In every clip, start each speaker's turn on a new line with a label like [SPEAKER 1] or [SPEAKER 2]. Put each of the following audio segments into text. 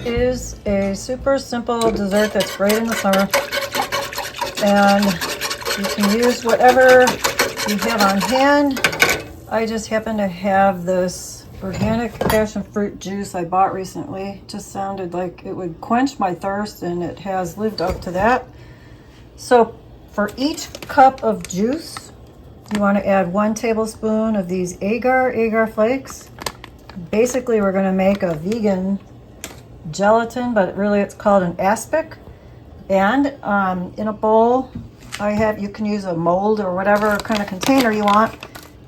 [SPEAKER 1] is a super simple dessert that's great in the summer. And you can use whatever you have on hand. I just happen to have this organic passion fruit juice I bought recently. It just sounded like it would quench my thirst, and it has lived up to that. So for each cup of juice, you want to add 1 tablespoon of these agar flakes. Basically, we're going to make a vegan gelatin, but really it's called an aspic. And in a bowl, you can use a mold or whatever kind of container you want,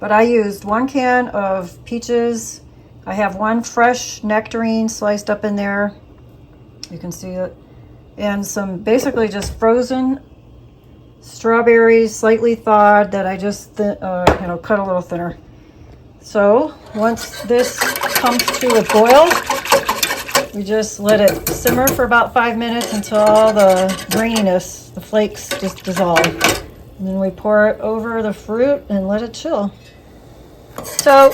[SPEAKER 1] but I used 1 can of peaches. I have 1 fresh nectarine sliced up in there. You can see it. And some basically just frozen strawberries, slightly thawed, that I just cut a little thinner. So once this comes to a boil, we just let it simmer for about 5 minutes until all the graininess, the flakes, just dissolve. And then we pour it over the fruit and let it chill. So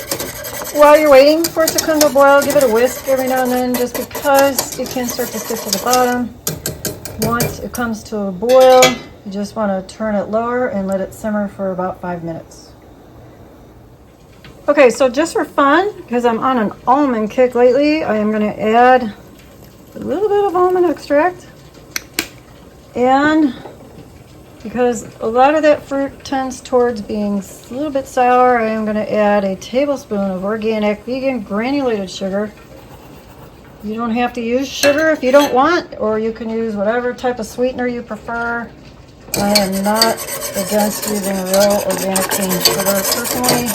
[SPEAKER 1] while you're waiting for it to come to a boil, give it a whisk every now and then, just because it can start to stick to the bottom. Once it comes to a boil, you just want to turn it lower and let it simmer for about 5 minutes. Okay, so just for fun, because I'm on an almond kick lately, I am going to add a little bit of almond extract. And because a lot of that fruit tends towards being a little bit sour, I am going to add a tablespoon of organic vegan granulated sugar. You don't have to use sugar if you don't want, or you can use whatever type of sweetener you prefer. I am not against using real organic cane sugar personally.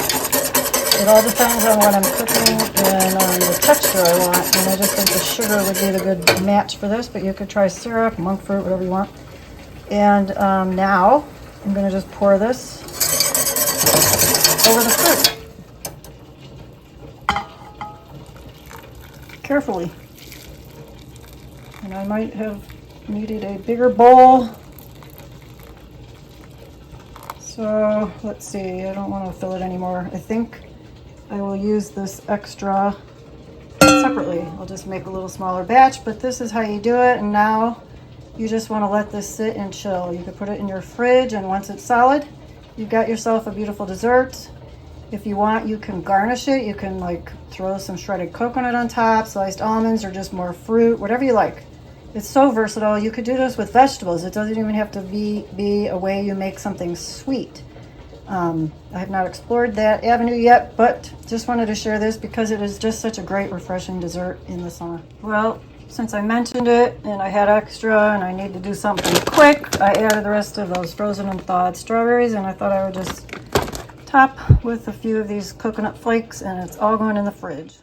[SPEAKER 1] It all depends on what I'm cooking and on the texture I want, and I just think the sugar would be the good match for this, but you could try syrup, monk fruit, whatever you want. And now I'm going to just pour this over the fruit. Carefully. And I might have needed a bigger bowl. So let's see, I don't want to fill it anymore. I think I will use this extra separately. I'll just make a little smaller batch, but this is how you do it. And now you just want to let this sit and chill. You can put it in your fridge, and once it's solid, you've got yourself a beautiful dessert. If you want, you can garnish it. You can throw some shredded coconut on top, sliced almonds, or just more fruit, whatever you like. It's so versatile. You could do this with vegetables. It doesn't even have to be a way you make something sweet. I have not explored that avenue yet, but just wanted to share this because it is just such a great, refreshing dessert in the summer. Well, since I mentioned it and I had extra and I need to do something quick, I added the rest of those frozen and thawed strawberries, and I thought I would just top with a few of these coconut flakes, and it's all going in the fridge.